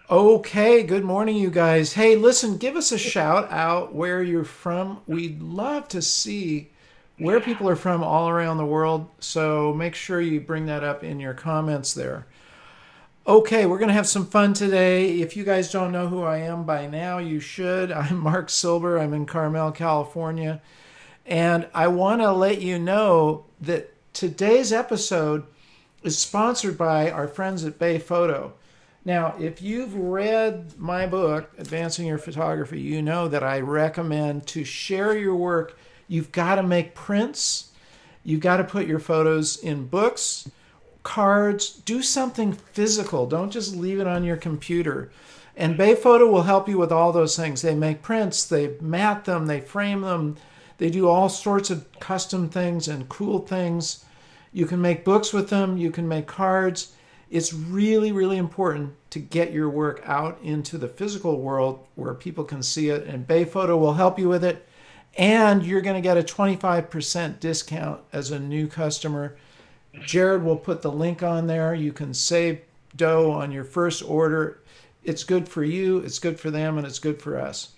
Okay, good morning, you guys. Hey, listen, give us a shout out where you're from. We'd love to see where people are from all around the world, so make sure you bring that up in your comments there. Okay, we're going to have some fun today. If you guys don't know who I am by now, you should. I'm Marc Silber. I'm in Carmel, California. And I want to let you know that today's episode is sponsored by our friends at Bay Photo. Now, if you've read my book, Advancing Your Photography, you know that I recommend to share your work. You've got to make prints. You've got to put your photos in books, cards. Do something physical. Don't just leave it on your computer. And Bay Photo will help you with all those things. They make prints, they mat them, they frame them, they do all sorts of custom things and cool things. You can make books with them, you can make cards. It's really, really important to get your work out into the physical world where people can see it, and Bay Photo will help you with it. And you're going to get a 25% discount as a new customer. Jared will put the link on there. You can save dough on your first order. It's good for you, it's good for them, and it's good for us.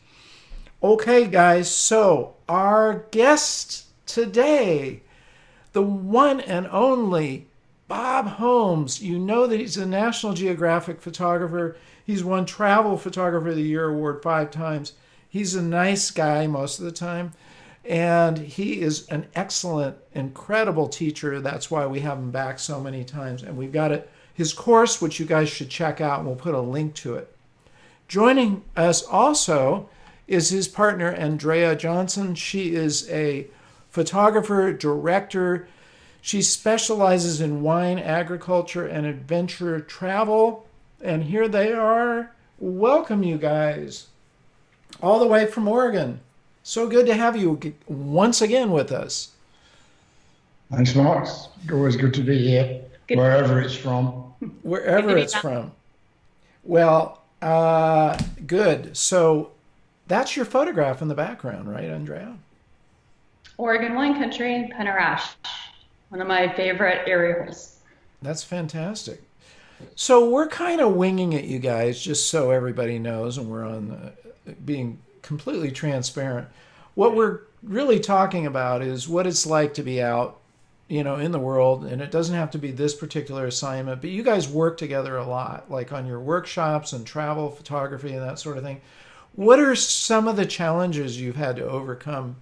Okay, guys, so our guest today, the one and only Bob Holmes. You know that he's a National Geographic photographer. He's won Travel Photographer of the Year award 5 times. He's a nice guy most of the time. And he is an excellent, incredible teacher. That's why we have him back so many times. And we've got his course, which you guys should check out, and we'll put a link to it. Joining us also is his partner, Andrea Johnson. She is a photographer, director. She specializes in wine, agriculture, and adventure travel. And here they are. Welcome, you guys, all the way from Oregon. So good to have you once again with us. Thanks, Mark. Always good to be here, Good, wherever it's from. good to Wherever be it's back. from. Well, good. So that's your photograph in the background, right, Andrea? Oregon wine country, Penarash, one of my favorite areas. That's fantastic. So we're kind of winging it, you guys, just so everybody knows, and we're on being completely transparent. What we're really talking about is what it's like to be out, in the world, and it doesn't have to be this particular assignment, but you guys work together a lot, like on your workshops and travel photography and that sort of thing. What are some of the challenges you've had to overcome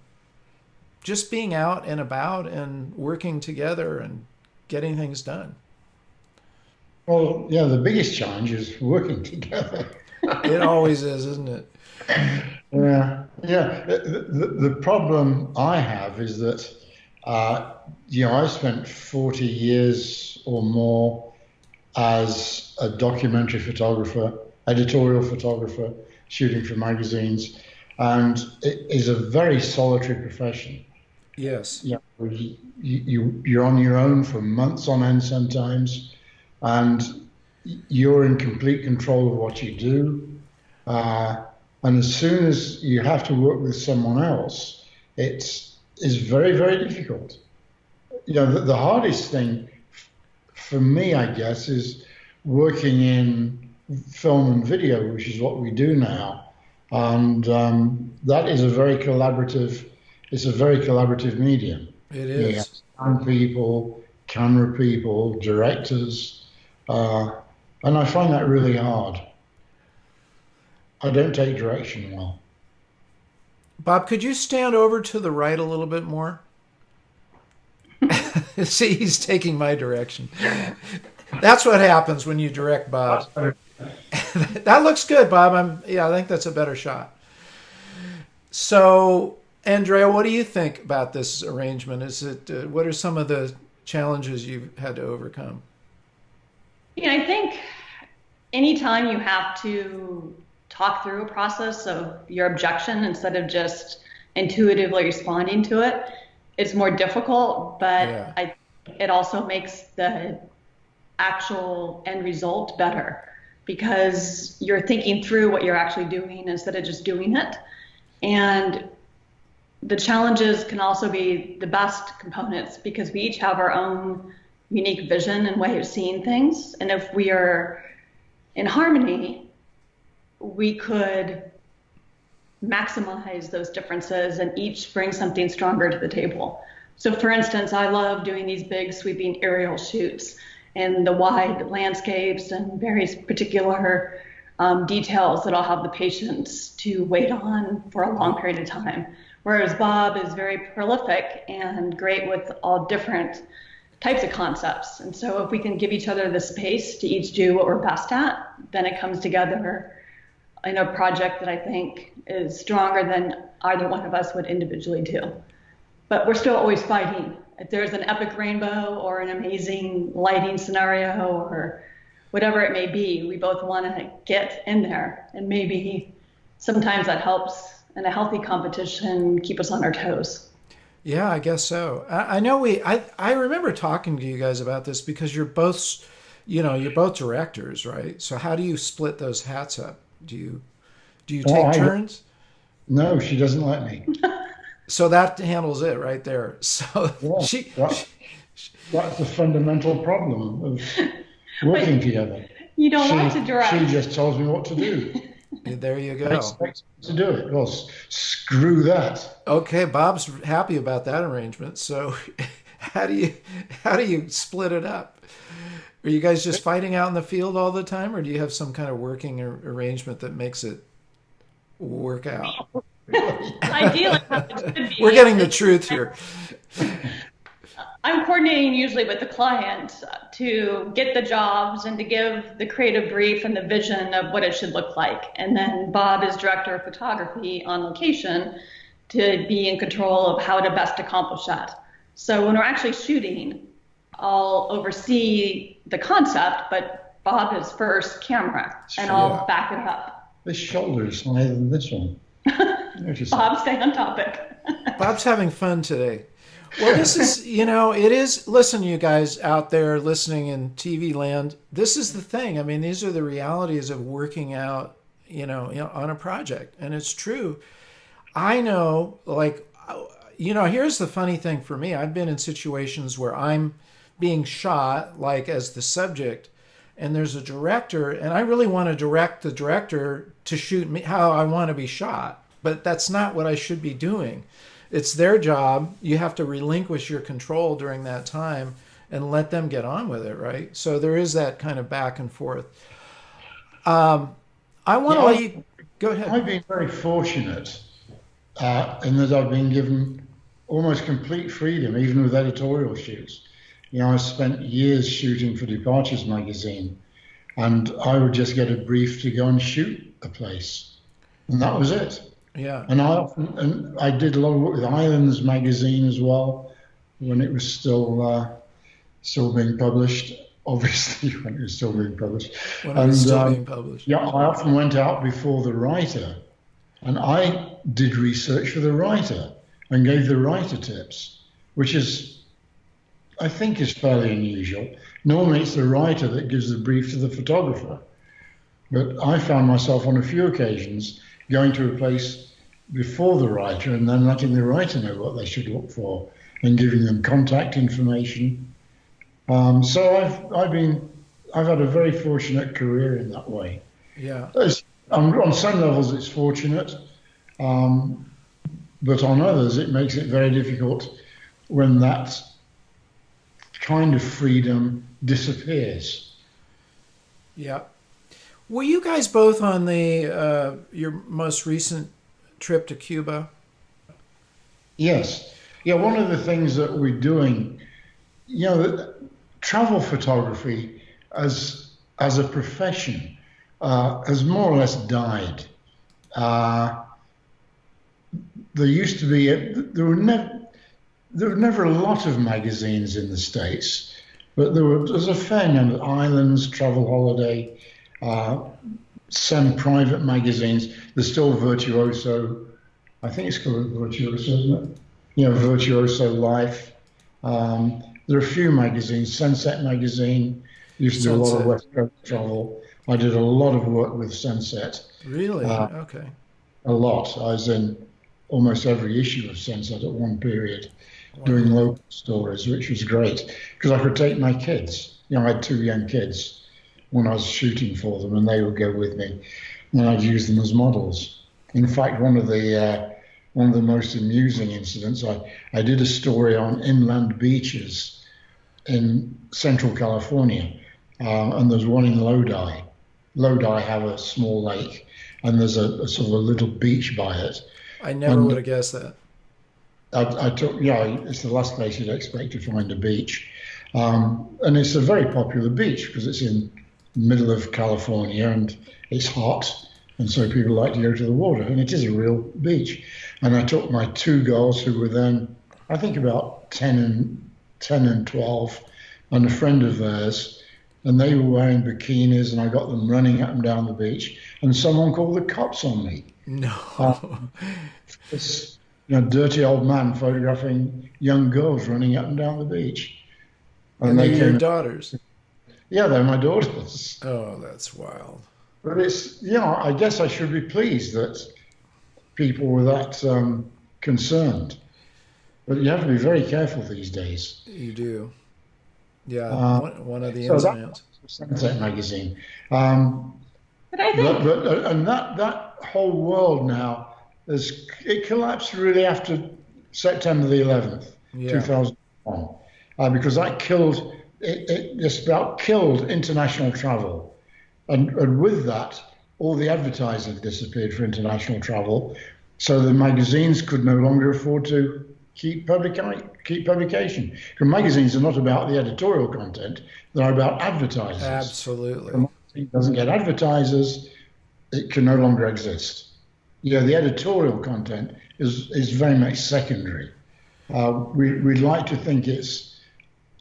just being out and about and working together and getting things done? Well, yeah, the biggest challenge is working together. It always is, isn't it? Yeah. The problem I have is that, I spent 40 years or more as a documentary photographer, editorial photographer, shooting for magazines, and it is a very solitary profession. Yes. Yeah, you're on your own for months on end sometimes, and you're in complete control of what you do. Uh, and as soon as you have to work with someone else, it's very, very difficult. The hardest thing for me, I guess, is working in film and video, which is what we do now, and that is it's a very collaborative medium. It You have is. sound people, camera people, directors, uh, and I find that really hard. I don't take direction well. Bob, could you stand over to the right a little bit more? See, he's taking my direction. That's what happens when you direct Bob. That looks good, Bob. I think that's a better shot. So, Andrea, what do you think about this arrangement? What are some of the challenges you've had to overcome? I think anytime you have to talk through a process of your objection instead of just intuitively responding to it, it's more difficult, but Yeah. it also makes the actual end result better because you're thinking through what you're actually doing instead of just doing it. And the challenges can also be the best components because we each have our own unique vision and way of seeing things. And if we are in harmony, we could maximize those differences and each bring something stronger to the table. So for instance, I love doing these big sweeping aerial shoots and the wide landscapes and various particular details that I'll have the patients to wait on for a long period of time. Whereas Bob is very prolific and great with all different types of concepts. And so if we can give each other the space to each do what we're best at, then it comes together in a project that I think is stronger than either one of us would individually do. But we're still always fighting. If there's an epic rainbow or an amazing lighting scenario or whatever it may be, we both want to get in there. And maybe sometimes that helps in a healthy competition keep us on our toes. Yeah, I guess so. I know I remember talking to you guys about this because you're both directors, right? So how do you split those hats up? Do you Oh, take turns? no, she doesn't let me. So that handles it right there. So Yeah, she, that, that's the fundamental problem of But working together. you don't like to She direct. just tells me what to do. there you And go. expects me to do it. Well, screw that. Okay, Bob's happy about that arrangement. So how do you how do you split it up? Are you guys just fighting out in the field all the time, or do you have some kind of working arrangement that makes it work out? Ideally, how it should We're be getting the is truth here. I'm coordinating usually with the client to get the jobs and to give the creative brief and the vision of what it should look like. And then Bob is director of photography on location to be in control of how to best accomplish that. So when we're actually shooting, I'll oversee the concept, but Bob is first camera and Yeah. I'll back it up. This shoulder is higher than this one. Notice that. Bob, stay on topic. Bob's having fun today. Well, this is, it is, listen, you guys out there listening in TV land, this is the thing. I mean, these are the realities of working out, on a project. And it's true. I know, like, here's the funny thing for me. I've been in situations where I'm being shot, like, as the subject, and there's a director, and I really want to direct the director to shoot me how I want to be shot. But that's not what I should be doing. It's their job. You have to relinquish your control during that time and let them get on with it, right? So there is that kind of back and forth. I want Yeah, to let you go ahead. I've been very fortunate in that I've been given almost complete freedom, even with editorial shoots. I spent years shooting for Departures magazine, and I would just get a brief to go and shoot a place, and that was it. Yeah. And I did a lot of work with Islands magazine as well, when it was still being published. Obviously, when it was still being published. When it And was still being published. yeah, I often went out before the writer, and I did research for the writer and gave the writer tips, which I think is fairly unusual. Normally, it's the writer that gives the brief to the photographer. But I found myself on a few occasions going to a place before the writer and then letting the writer know what they should look for and giving them contact information. So I've had a very fortunate career in that way. Yeah. On some levels, it's fortunate, but on others, it makes it very difficult when that kind of freedom disappears. Yeah. Were you guys both on the your most recent trip to Cuba? Yes. Yeah, one of the things that we're doing, travel photography as a profession has more or less died. There were never a lot of magazines in the States, but there's a fair number, Islands, Travel Holiday, some private magazines. There's still Virtuoso. I think it's called Virtuoso, isn't it? Virtuoso Life. There are a few magazines. Sunset Magazine used to do a lot of Sunset. West Coast travel. I did a lot of work with Sunset, Really? uh, Okay. a lot. I was in almost every issue of Sunset at one period, doing Wow. local stories, which was great because I could take my kids. I had two young kids when I was shooting for them, and they would go with me. and I'd use them as models. In fact, one of the most amusing incidents, I did a story on inland beaches in Central California, and there's one in Lodi. Lodi have a small lake, and there's a sort of a little beach by it. I never would And have guessed that. I took, yeah, it's the last place you'd expect to find a beach. And it's a very popular beach because it's in the middle of California and it's hot. And so people like to go to the water. And it is a real beach. And I took my two girls who were then, I think about 10 and 12, and a friend of theirs. And they were wearing bikinis and I got them running up and down the beach. And someone called the cops on me. Uh, No. this dirty old man photographing young girls running up and down the beach. And And they're they your came, daughters. yeah, they're my daughters. Oh, that's wild. But it's, I guess I should be pleased that people were that concerned. But you have to be very careful these days. You do. Yeah, Uh, one of the so ins that and outs. was Sunset Magazine. Um, But I but, think, but and that whole world now it collapsed really after September the 11th, Yeah, 2001, because that it just about killed international travel. And with that, all the advertising disappeared for international travel. So the magazines could no longer afford to keep publication. Because magazines are not about the editorial content, they're about advertisers. If a absolutely. magazine doesn't get advertisers, it can no longer exist. The editorial content is very much secondary. We'd like to think it's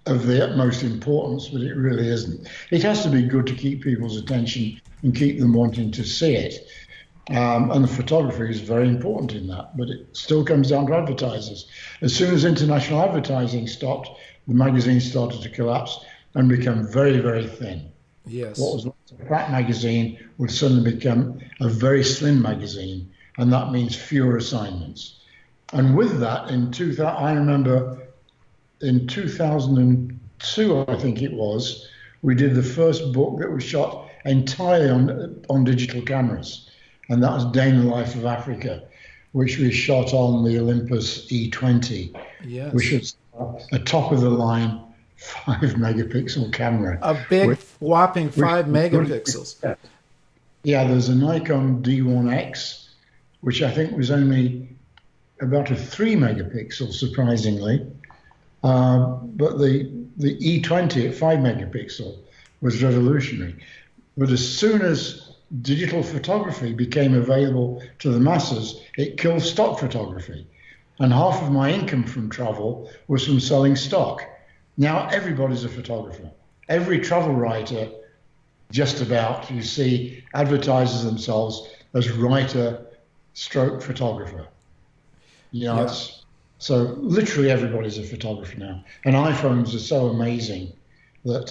of the utmost importance, but it really isn't. It has to be good to keep people's attention and keep them wanting to see it. And the photography is very important in that, but it still comes down to advertisers. As soon as international advertising stopped, the magazine started to collapse and become very, very thin. What Yes. was once a fat magazine would suddenly become a very slim magazine, and that means fewer assignments. And with that, I remember in 2002, I think it was, we did the first book that was shot entirely on digital cameras, and that was Day in the Life of Africa, which we shot on the Olympus E20, which Yes. is a top of the line 5 megapixel camera. A big Which, whopping which five we couldn't megapixels. expect. Yeah, there's a Nikon D1X, which I think was only about a 3 megapixel, surprisingly. But the E20 at 5 megapixel was revolutionary. But as soon as digital photography became available to the masses, it killed stock photography. And half of my income from travel was from selling stock. Now everybody's a photographer. Every travel writer, just about, you see, advertises themselves as writer stroke photographer. Yeah. It's so literally everybody's a photographer now. And iPhones are so amazing that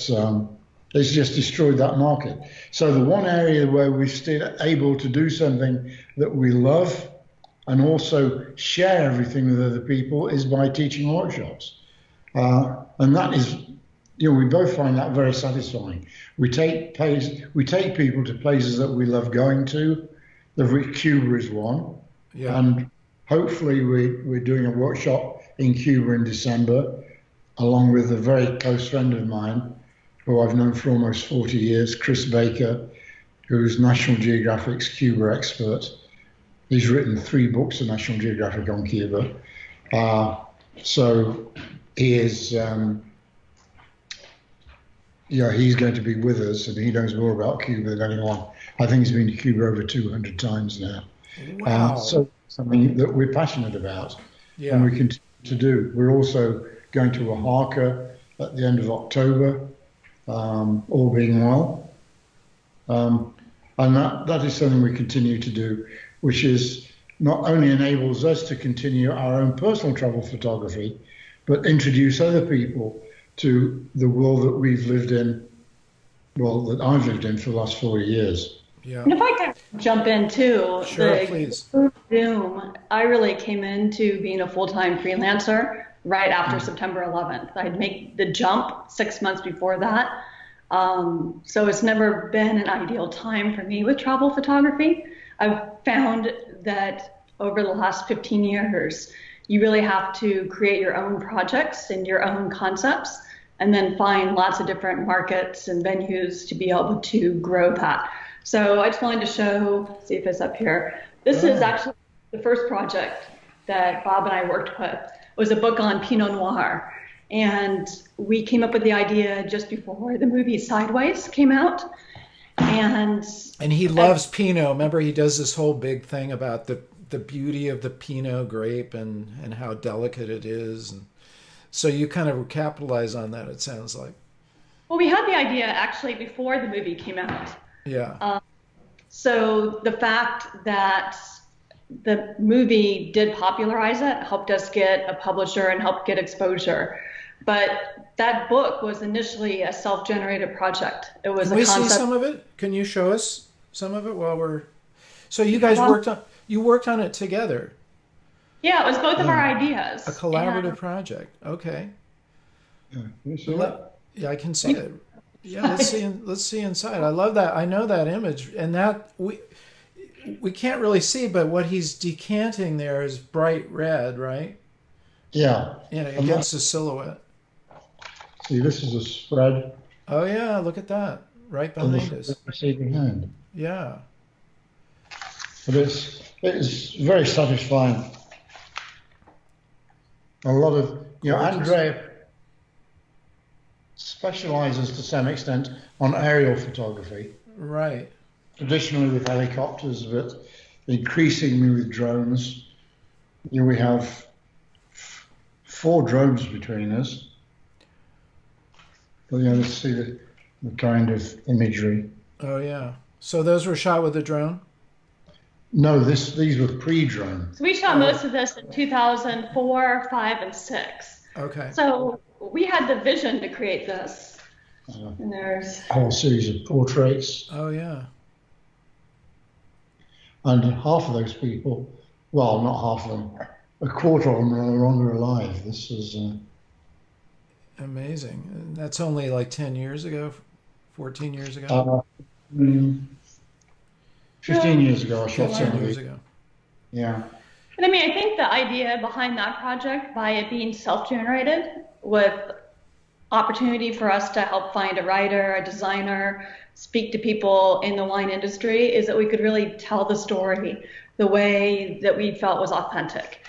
it's just destroyed that market. So the one area where we're still able to do something that we love and also share everything with other people is by teaching workshops. And that is, we both find that very satisfying. We take people to places that we love going to, of which Cuba is one. Yeah. And hopefully we're doing a workshop in Cuba in December, along with a very close friend of mine, who I've known for almost 40 years, Chris Baker, who's National Geographic's Cuba expert. He's written 3 books of National Geographic on Cuba. So he is, he's going to be with us, and he knows more about Cuba than anyone. I think he's been to Cuba over 200 times now. Wow. So something that we're passionate about, and Yeah. we continue to do. We're also going to Oaxaca at the end of October, all being well. And that is something we continue to do, which is not only enables us to continue our own personal travel photography, but introduce other people to the world that we've lived in, well, that I've lived in for the last 40 years. Yeah. and if I can jump in too, Sure, the please. Zoom, I really came into being a full-time freelancer right after September 11th. I'd make the jump 6 months before that. So it's never been an ideal time for me with travel photography. I've found that over the last 15 years, you really have to create your own projects and your own concepts, and then find lots of different markets and venues to be able to grow that. So I just wanted to show, see if it's up here. This is Oh, actually the first project that Bob and I worked with. It was a book on Pinot Noir. And we came up with the idea just before the movie Sideways came out. And and he loves Pinot. Remember, he does this whole big thing about the beauty of the Pinot grape and how delicate it is. And so you kind of capitalize on that, it sounds like. well, we had the idea actually before the movie came out. Yeah. So the fact that the movie did popularize it helped us get a publisher and helped get exposure. But that book was initially a self-generated project. It was Can a we see concept. some of it? Can you show us some of it while we're? So you guys worked on it together, Yeah, it was both of our Yeah. a ideas. collaborative And project. Okay. Yeah. You see Let, that? yeah, I can see it. Yeah, let's see inside. I love that. I know that image, and that we can't really see, but what he's decanting there is bright red, right? Yeah. Yeah, And against the silhouette. see, this is a spread Oh yeah, look at that, right of behind the us. receiving hand. Yeah. But it's very satisfying. A lot of, Gorgeous. Andrea specializes to some extent on aerial photography, Right. traditionally with helicopters, but increasingly with drones. We have 4 drones between us. But let's see the kind of imagery. Oh yeah. So those were shot with a drone. No, these were pre-drone. so we shot Oh, most of this in 2004, 5, and 6. okay. So we had the vision to create this. Uh, And there's, a whole series of portraits, Oh yeah. and half of those people, well, not half of them, a quarter of them are no longer alive. This is, Amazing. And that's only like 10 years ago, 14 years ago, uh, mm, 15 years ago I shot some 15 of years these. ago. Yeah. and I mean, I think the idea behind that project, by it being self-generated with opportunity for us to help find a writer, a designer, speak to people in the wine industry, is that we could really tell the story the way that we felt was authentic.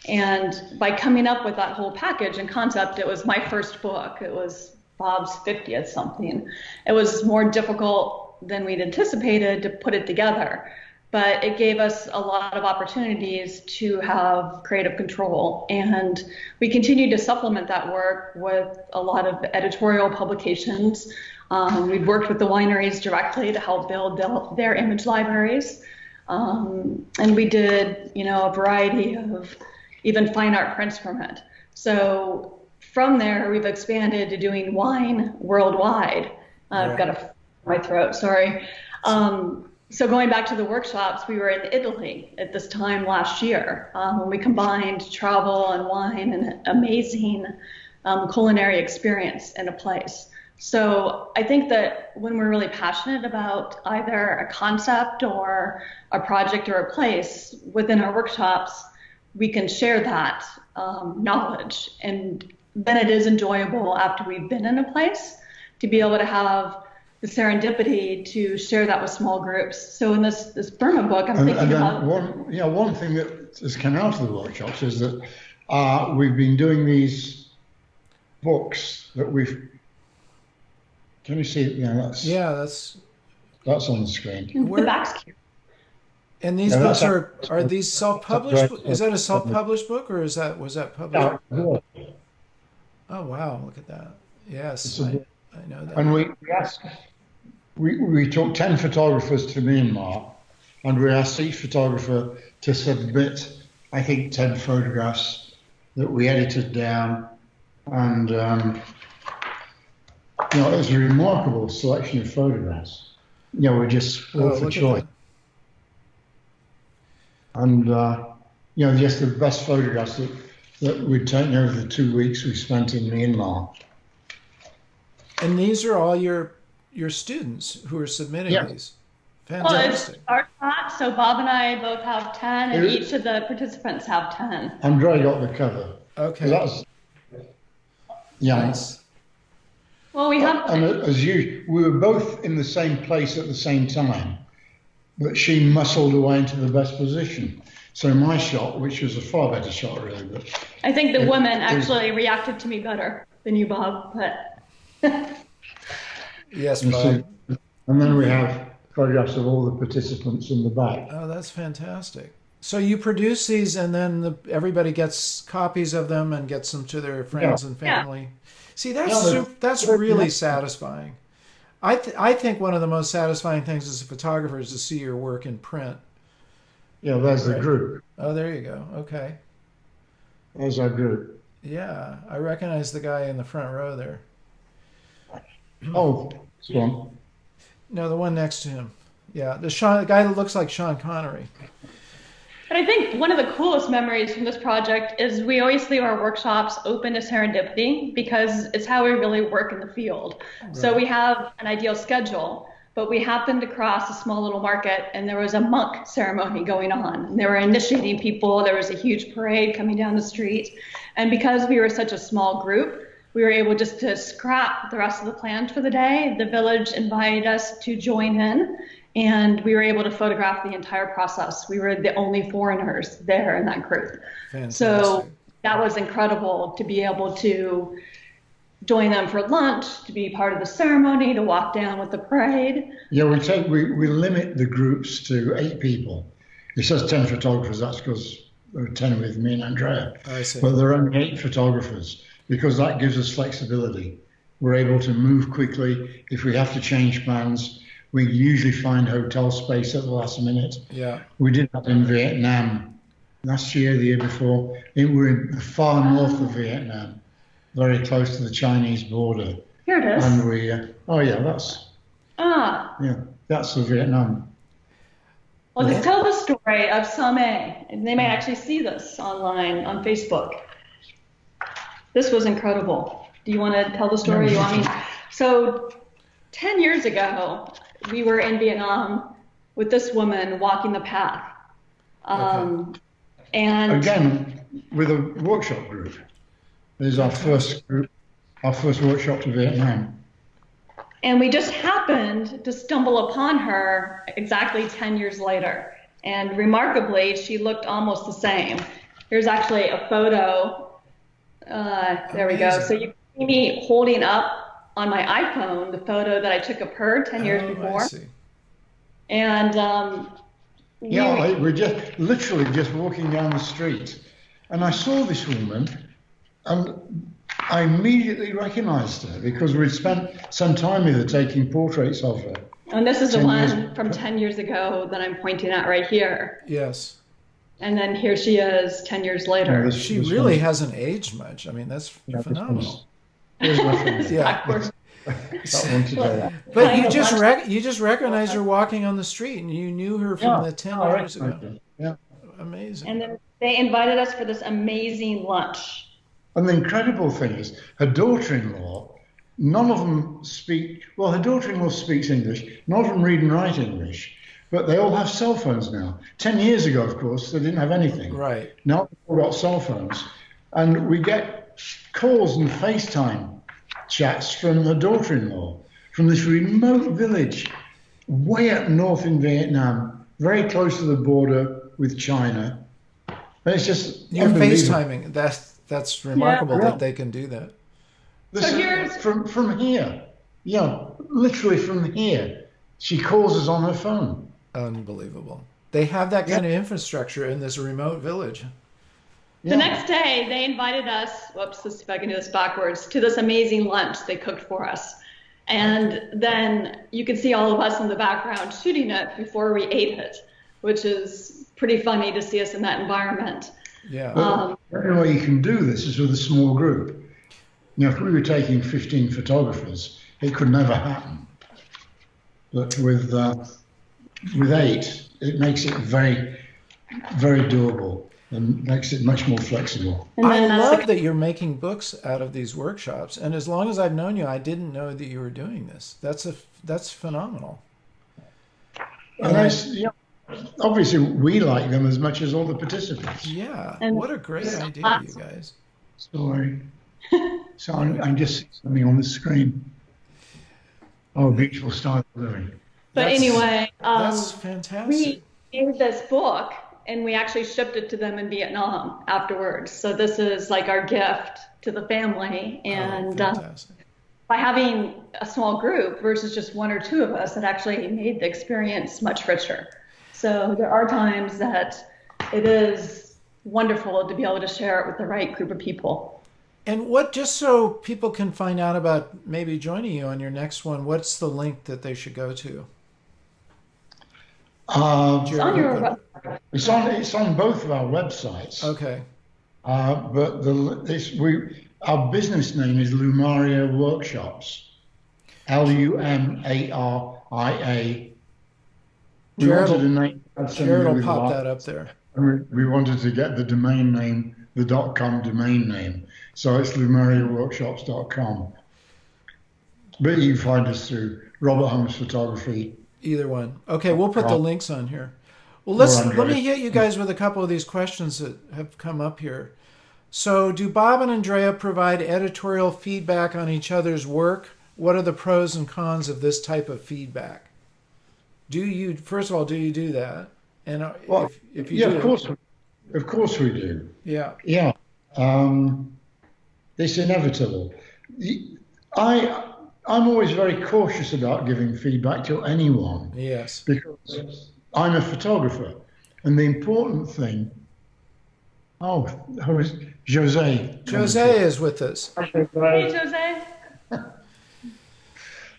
And by coming up with that whole package and concept, it was my first book. It was Bob's 50th something. It was more difficult than we'd anticipated to put it together, but it gave us a lot of opportunities to have creative control. And we continued to supplement that work with a lot of editorial publications. We've worked with the wineries directly to help build their image libraries. And we did, a variety of even fine art prints from it. So from there, we've expanded to doing wine worldwide. I've Right. got a my throat, sorry. So going back to the workshops, we were in Italy at this time last year when we combined travel and wine and an amazing culinary experience in a place. So I think that when we're really passionate about either a concept or a project or a place within our workshops, we can share that knowledge. And then it is enjoyable after we've been in a place to be able to have the serendipity to share that with small groups. So in this Burma book, I'm And thinking then about. one thing that has come out of the workshops is that we've been doing these books that we've. Can you see it? Yeah, Yeah, that's on the screen. The where, back's cute. and these Yeah, books that's are these self-published? Is that a self-published book or was that published? yeah, Oh wow, look at that. Yes, it's a book. I know that. And we took 10 photographers to Myanmar, and we asked each photographer to submit, I think, 10 photographs that we edited down, and it was a remarkable selection of photographs. We just Oh, spoiled for look at choice, that. and just the best photographs that we'd taken over the 2 weeks we spent in Myanmar. And these are all your your students who are submitting Yeah. these. Well, it's Fantastic. our class, so Bob and I both have 10, and Here- each of the participants have 10. Andrea got the cover. Okay. That's, yeah. Nice. Well, we have, And as you, we were both in the same place at the same time, but she muscled away into the best position. So my shot, which was a far better shot really, but I think the it- women it was- actually reacted to me better than you, Bob, but Yes, and, Bob. and then we have photographs of all the participants in the back. Oh, that's fantastic. So you produce these, and then everybody gets copies of them and gets them to their friends and Yeah. family. See, that's Yeah, that's really satisfying. I think one of the most satisfying things as a photographer is to see your work in print. Yeah, there's the Right. group. Oh, there you go. Okay. There's our group. Yeah, I recognize the guy in the front row there. Oh, this one. No, the one next to him. Yeah, the guy that looks like Sean Connery. But I think one of the coolest memories from this project is we always leave our workshops open to serendipity because it's how we really work in the field. So Right. we have an ideal schedule, but we happened to cross a small little market and there was a monk ceremony going on. And they were initiating people. There was a huge parade coming down the street. And because we were such a small group, we were able just to scrap the rest of the plans for the day. The village invited us to join in, and we were able to photograph the entire process. We were the only foreigners there in that group. Fantastic. So that was incredible to be able to join them for lunch, to be part of the ceremony, to walk down with the parade. Yeah, we limit the groups to 8 people. It says 10 photographers. That's because there are 10 with me and Andrea. I see. But there are only 8 photographers because that gives us flexibility. We're able to move quickly. If we have to change plans, we usually find hotel space at the last minute. Yeah. We did that in Vietnam last year, the year before. We're in the far north of Vietnam, very close to the Chinese border. Here it is. And we, oh yeah, that's the Vietnam. Well, to tell the story of Same, and they may actually see this online on Facebook. This was incredible. Do you want to tell the story? You want me? So 10 years ago, we were in Vietnam with this woman walking the path. And Again, with a workshop group. This is our first group, our first workshop to Vietnam. And we just happened to stumble upon her exactly 10 years later. And remarkably, she looked almost the same. Here's actually a photo. There we go. Amazing. So you can see me holding up on my iPhone the photo that I took of her 10 years Oh, before. I see. And We're just literally just walking down the street, and I saw this woman, and I immediately recognised her because we'd spent some time with her taking portraits of her. and this is the 10 years one from 10 years ago that I'm pointing at right here. Yes. And then here she is 10 years later. She really hasn't aged much. I mean, that's phenomenal. Here's my friend. Yeah. Backward. That one today. But Kind you of just lunch- you just recognized her walking on the street, and you knew her from the 10 all years right. ago. Yeah. Amazing. And then they invited us for this amazing lunch. And the incredible thing is, her daughter-in-law, none of them speak, well, her daughter-in-law speaks English, none of them read and write English, but they all have cell phones now. 10 years ago, of course, they didn't have anything. Right. Now they've all got cell phones. And we get calls and FaceTime chats from her daughter-in-law, from this remote village way up north in Vietnam, very close to the border with China. And it's just You're unbelievable. FaceTiming. That's remarkable Yeah. that they can do that. This So is here's- from here. Yeah, literally from here. She calls us on her phone. Unbelievable. They have that kind of infrastructure in this remote village. The Yeah. next day, they invited us, whoops, let's see if I can do this backwards, to this amazing lunch they cooked for us. And then you could see all of us in the background shooting it before we ate it, which is pretty funny to see us in that environment. Yeah. The only way you can do this is with a small group. You know, if we were taking 15 photographers, it could never happen. But with 8, it makes it very, very doable. and makes it much more flexible. And I then love that you're making books out of these workshops. And as long as I've known you, I didn't know that you were doing this. That's phenomenal. And And I, obviously we like them as much as all the participants. yeah, and what a great idea, you guys. Sorry. So I'm just seeing something on the screen. Oh, beautiful style of living. but That's anyway, that's fantastic. we made this book and we actually shipped it to them in Vietnam afterwards. So this is like our gift to the family. Oh, And fantastic. by having a small group versus just one or two of us, it actually made the experience much richer. So there are times that it is wonderful to be able to share it with the right group of people. And what, just so people can find out about maybe joining you on your next one, what's the link that they should go to? It's on your Jared, website. It's on both of our websites. okay. But our business name is Lumaria Workshops. Lumaria. We Jared wanted a will, name that had something to Jared do will with pop life. that up there. And we wanted to get the domain name, the .com domain name. So it's lumariaworkshops.com. But you can find us through Robert Holmes Photography Either one. Okay, we'll put the links on here. Well, or let Andrea. me hit you guys with a couple of these questions that have come up here. So, do Bob and Andrea provide editorial feedback on each other's work? What are the pros and cons of this type of feedback? First of all, do you do that? And Well, if you yeah, do, of course we do. yeah, Yeah, it's inevitable. I'm always very cautious about giving feedback to anyone yes. because I'm a photographer, and the important thing. Oh, who is Jose? Jose is with us. Hey, Jose.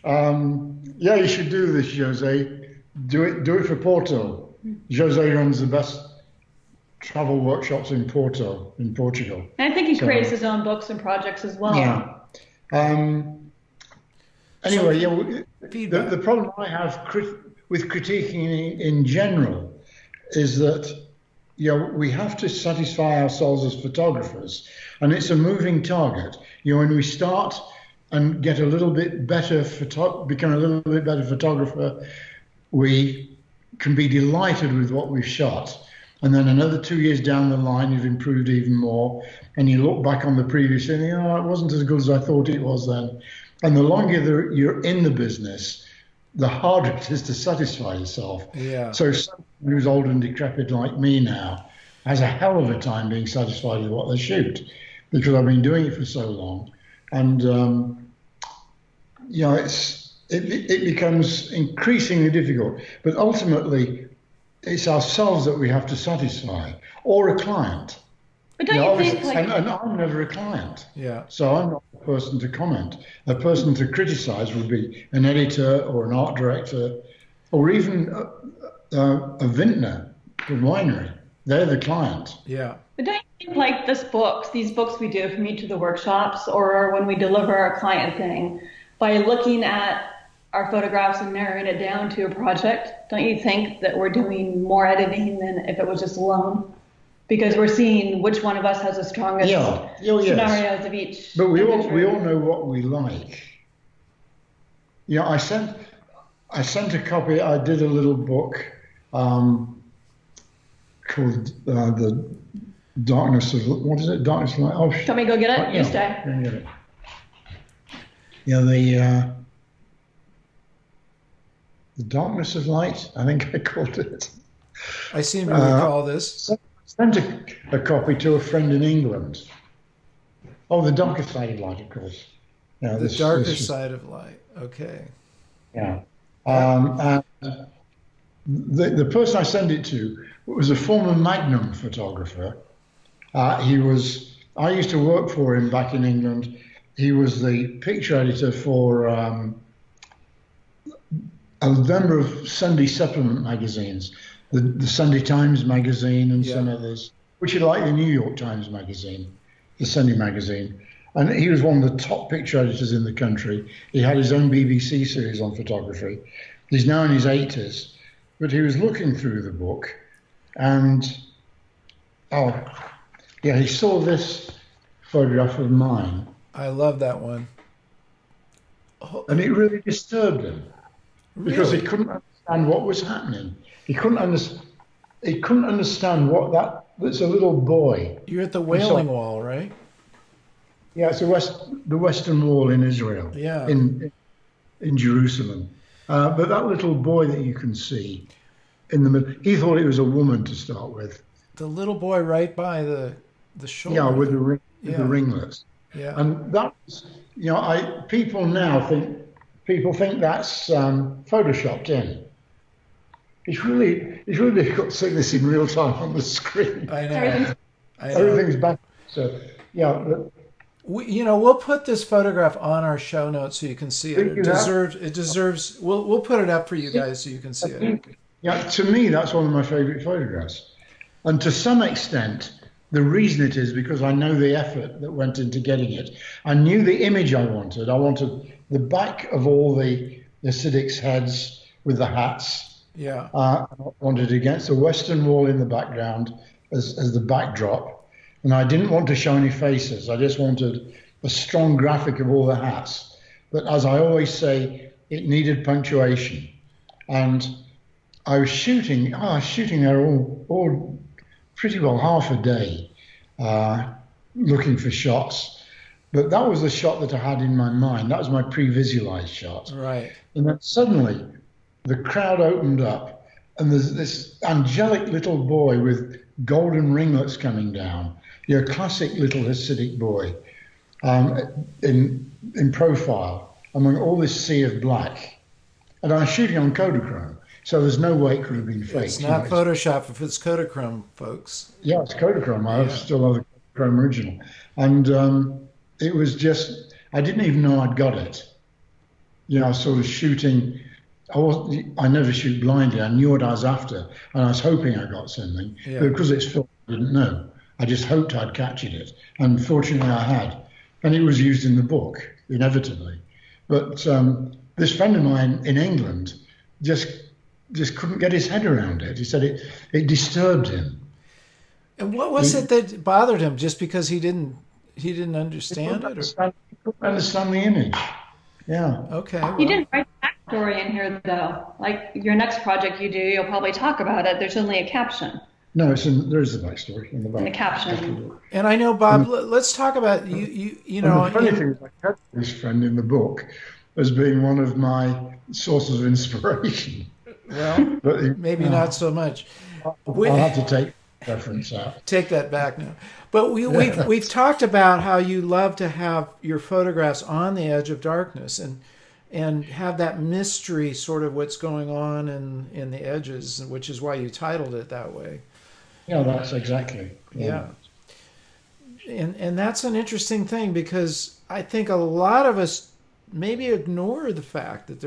Yeah, you should do this, Jose. Do it for Porto. Jose runs the best travel workshops in Porto, in Portugal. And I think he So, creates his own books and projects as well. yeah. Anyway, the Feedback. problem I have with critiquing in general is that we have to satisfy ourselves as photographers, and it's a moving target. When we start and get a little bit better, become a little bit better photographer, we can be delighted with what we've shot. And then another 2 years down the line, you've improved even more. And you look back on the previous and you think, oh, it wasn't as good as I thought it was then. And the longer you're in the business, the harder it is to satisfy yourself. Yeah. So someone who's old and decrepit like me now has a hell of a time being satisfied with what they shoot because I've been doing it for so long. And, it becomes increasingly difficult. But ultimately, it's ourselves that we have to satisfy, or a client. But don't you think, and I'm never a client, Yeah. so I'm not the person to comment. A person to criticize would be an editor or an art director, or even a vintner, a winery. They're the client. Yeah. but don't you think like these books we do from each of the workshops, or when we deliver our client thing, by looking at our photographs and narrowing it down to a project, don't you think that we're doing more editing than if it was just alone? Because we're seeing which one of us has the strongest Yes. scenarios of each. But we imagery. all know what we like. I sent a copy. I did a little book called the Darkness of what is it? Darkness of Light. Oh, Want me to go get it? yeah, You stay. go and get it. Yeah, the Darkness of Light. I think I called it. I seem to recall this. Sent a copy to a friend in England. Oh, the darker side of light, of course. Yeah, The darker side of light. Okay. Yeah. And the person I sent it to was a former Magnum photographer. I used to work for him back in England. He was the picture editor for a number of Sunday supplement magazines, the Sunday Times magazine and some others, which are like the New York Times magazine, the Sunday magazine. And he was one of the top picture editors in the country. He had his own BBC series on photography. He's now in his 80s, but he was looking through the book, and Oh, yeah, he saw this photograph of mine, I love that one. and Oh, it really disturbed him because he really? couldn't understand what was happening. He couldn't understand what that's a little boy. You're at the I'm sorry. Wailing Wall, right? Yeah, it's the Western Wall in Israel, Yeah. in in Jerusalem. But that little boy that you can see in the middle, he thought it was a woman to start with. The little boy right by the Yeah, shoulder there. with the Yeah. ringlets, Yeah. and that's I people now think that's photoshopped in. It's really difficult to see this in real time on the screen. I know. Everything's I know. Everything's back. So yeah, but We'll put this photograph on our show notes so you can see I it. think you have. It deserves. We'll put it up for you guys so you can I see it. think, yeah, to me, that's one of my favourite photographs. And to some extent, the reason it is because I know the effort that went into getting it. I knew the image I wanted. I wanted the back of all the Hasidics' heads with the hats. Yeah. I wanted it against the Western Wall in the background as the backdrop. And I didn't want to show any faces. I just wanted a strong graphic of all the hats. But as I always say, it needed punctuation. And I was shooting there all pretty well half a day, looking for shots. But that was the shot that I had in my mind. That was my pre-visualized shot. Right. And then suddenly the crowd opened up, and there's this angelic little boy with golden ringlets coming down. Your classic little Hasidic boy, in profile among all this sea of black. And I was shooting on Kodachrome, so there's no way it could have been It's faked. not Photoshop if it's Kodachrome, folks. Yeah, it's Kodachrome. I Yeah. still have the Kodachrome original, and it was just I didn't even know I'd got it. I was sort of shooting. I never shoot blindly. I knew what I was after, and I was hoping I got something. Yeah. But because it's film, I didn't know. I just hoped I'd captured it, and fortunately I had. And it was used in the book, inevitably. But this friend of mine in England just couldn't get his head around it. He said it disturbed him. And what was it that bothered him? Just because he didn't He couldn't understand it, or understand, he couldn't understand the image. Yeah. okay, You well, didn't write the backstory in here, though. Like your next project you do, you'll probably talk about it. There's only a caption No, there is a backstory in the in the back. caption. and I know Bob. Let's talk about you. You And know, the funny thing is, I kept this friend in the book as being one of my sources of inspiration. well, But maybe not so much. We, I'll have to take reference out. take that back now. But we've talked about how you love to have your photographs on the edge of darkness and have that mystery, sort of what's going on in the edges, which is why you titled it that way. Yeah, that's exactly. Yeah. And that's an interesting thing because I think a lot of us maybe ignore the fact that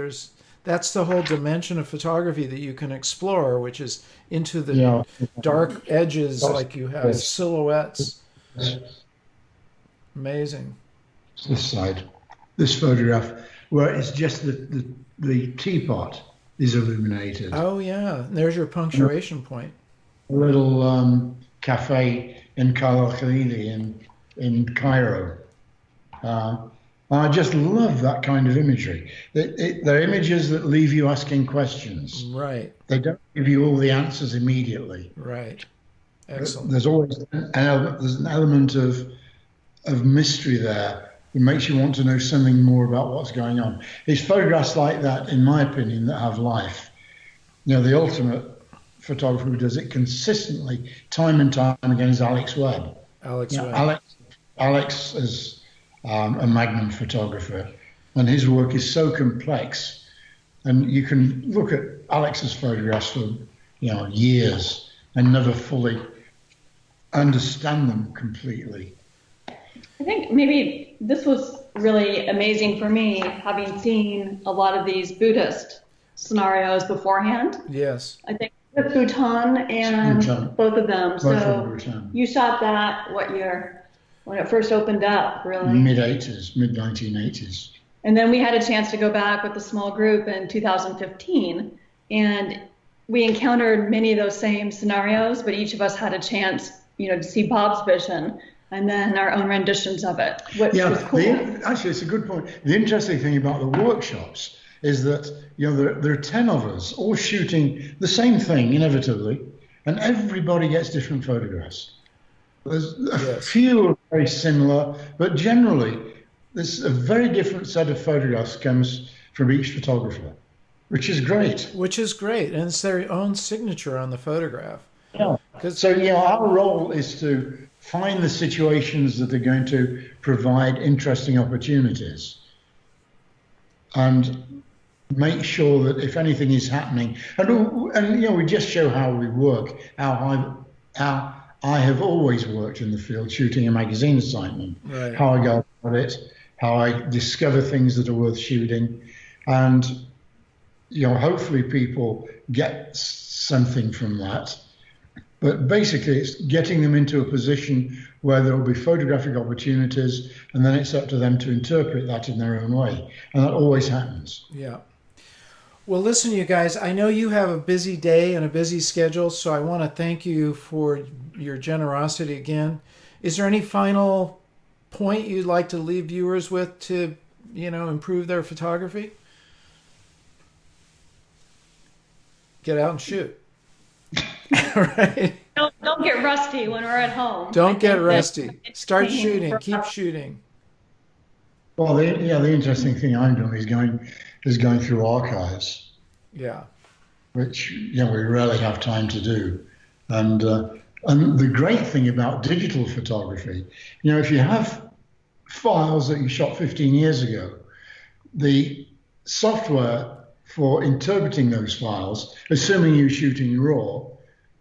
that's the whole dimension of photography that you can explore, which is into the Yeah. dark edges, like you have Yes. silhouettes. Amazing. This side, this photograph, where it's just the teapot is illuminated. Oh yeah, and there's your punctuation point. A little cafe in Khalil Khalili in Cairo. I just love that kind of imagery. They're images that leave you asking questions. Right, They don't give you all the answers immediately. right. Excellent. There's always there's an element of mystery there. It makes you want to know something more about what's going on. It's photographs like that, in my opinion, that have life. The ultimate photographer who does it consistently, time and time again, is Alex Webb. Alex Webb. Alex is a magnum photographer, and his work is so complex. And you can look at Alex's photographs for years and never fully understand them completely. I think maybe this was really amazing for me, having seen a lot of these Buddhist scenarios beforehand. Yes. I think with Bhutan and Bhutan. both of them. Both So of Bhutan. you shot that what year? When it first opened up, really? Mid-80s, mid-1980s. And then we had a chance to go back with a small group in 2015, and we encountered many of those same scenarios, but each of us had a chance to see Bob's vision and then our own renditions of it, which was Yeah, cool. actually, it's a good point. The interesting thing about the workshops is that there are 10 of us all shooting the same thing inevitably, and everybody gets different photographs. There's a Yes. few are very similar, but generally, there's a very different set of photographs comes from each photographer, which is great. Which is great, and it's their own signature on the photograph. Yeah. Because So, our role is to find the situations that are going to provide interesting opportunities and make sure that if anything is happening, we just show how we work, how I have always worked in the field, shooting a magazine assignment, right, how I go about it, how I discover things that are worth shooting, and hopefully people get something from that. But basically, it's getting them into a position where there will be photographic opportunities, and then it's up to them to interpret that in their own way. And that always happens. yeah. Well, listen, you guys, I know you have a busy day and a busy schedule, so I want to thank you for your generosity again. Is there any final point you'd like to leave viewers with to, improve their photography? Get out and shoot. Right? Don't get rusty when we're at home. I Don't get think that rusty. Start shooting. for Keep shooting. Well, the interesting thing I'm doing is going through archives, Yeah. which we rarely have time to do. And the great thing about digital photography, if you have files that you shot 15 years ago, the software for interpreting those files, assuming you're shooting raw,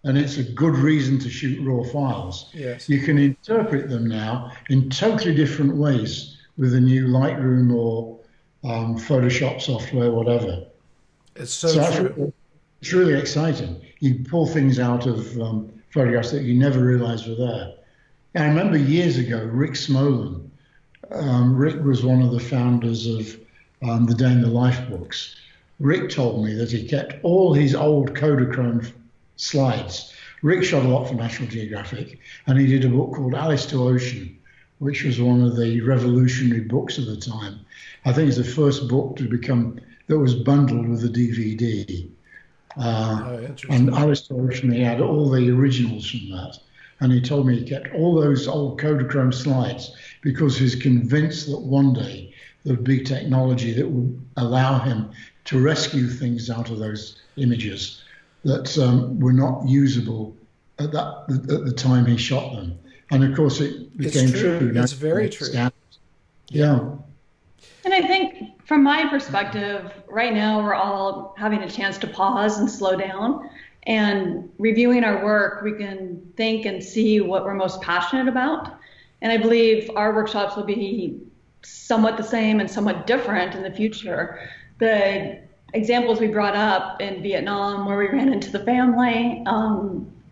and it's a good reason to shoot raw files, Yes. you can interpret them now in totally different ways with the new Lightroom or Photoshop software, whatever. It's So so true. it's really exciting. You pull things out of photographs that you never realized were there. I remember years ago, Rick Smolin. Rick was one of the founders of the Day in the Life books. Rick told me that he kept all his old Kodachrome slides. Rick shot a lot for National Geographic, and he did a book called Alice to Ocean, which was one of the revolutionary books of the time. I think it's the first book that was bundled with a DVD. Oh, And interesting. Alice to Ocean, he had all the originals from that. And he told me he kept all those old Kodachrome slides because he's convinced that one day there would be technology that would allow him to rescue things out of those images that were not usable at the time he shot them. And of course, it It's became true. true. Now, It's very true. Yeah. yeah, And I think from my perspective, right now we're all having a chance to pause and slow down. And reviewing our work, we can think and see what we're most passionate about. And I believe our workshops will be somewhat the same and somewhat different in the future. The examples we brought up in Vietnam, where we ran into the family,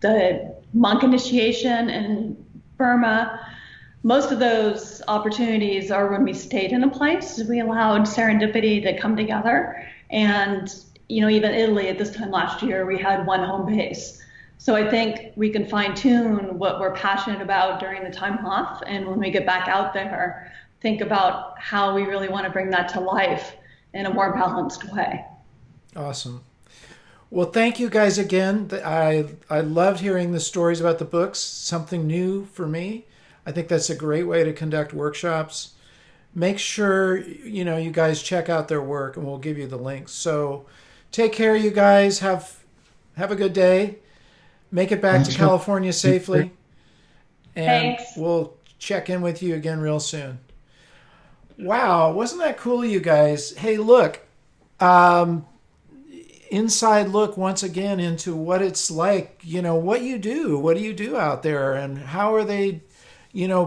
the monk initiation in Burma, most of those opportunities are when we stayed in a place. We allowed serendipity to come together. And, even Italy at this time last year, we had one home base. So I think we can fine tune what we're passionate about during the time off. And when we get back out there, think about how we really want to bring that to life in a more balanced way. Awesome. Well, thank you guys again. I loved hearing the stories about the books. Something new for me. I think that's a great way to conduct workshops. Make sure you guys check out their work, and we'll give you the links. So, take care, you guys. Have a good day. Make it back to thanks for California safely, and Thanks. we'll check in with you again real soon. Wow, wasn't that cool, you guys? Hey, look, um, inside look once again into what it's like. What you do. What do you do out there, and how are they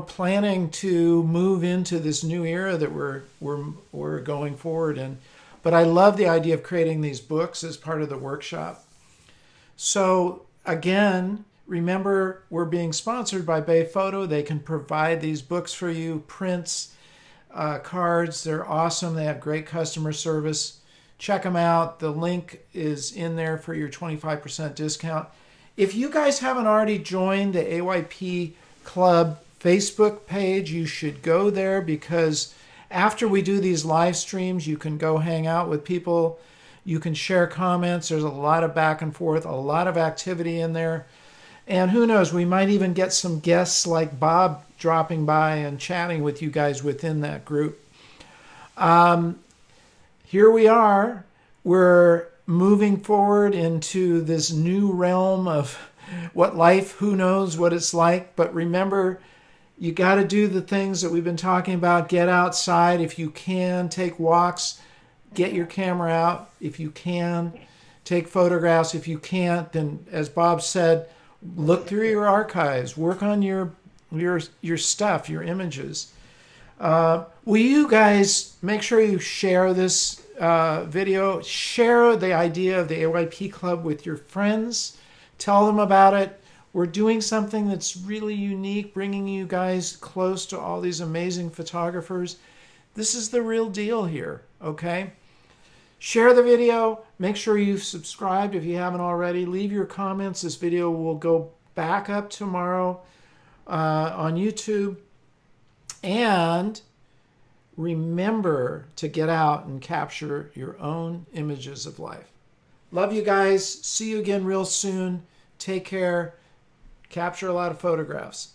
planning to move into this new era that we're going forward in. But I love the idea of creating these books as part of the workshop. So again, remember we're being sponsored by Bay Photo. They can provide these books for you, prints, cards. They're awesome. They have great customer service. Check them out. The link is in there for your 25% discount. If you guys haven't already joined the AYP Club Facebook page, you should go there, because after we do these live streams, you can go hang out with people. You can share comments. There's a lot of back and forth, a lot of activity in there. And who knows, we might even get some guests like Bob dropping by and chatting with you guys within that group. Here we are. We're moving forward into this new realm of what life, who knows what it's like. But remember, you got to do the things that we've been talking about. Get outside if you can. Take walks. Get your camera out if you can. Take photographs. If you can't, then as Bob said, look through your archives. Work on your stuff, your images. Will you guys make sure you share this video? Share the idea of the AYP Club with your friends. Tell them about it. We're doing something that's really unique, bringing you guys close to all these amazing photographers. This is the real deal here, okay? Share the video. Make sure you've subscribed if you haven't already. Leave your comments. This video will go back up tomorrow on YouTube. And remember to get out and capture your own images of life. Love you guys. See you again real soon. Take care. Capture a lot of photographs.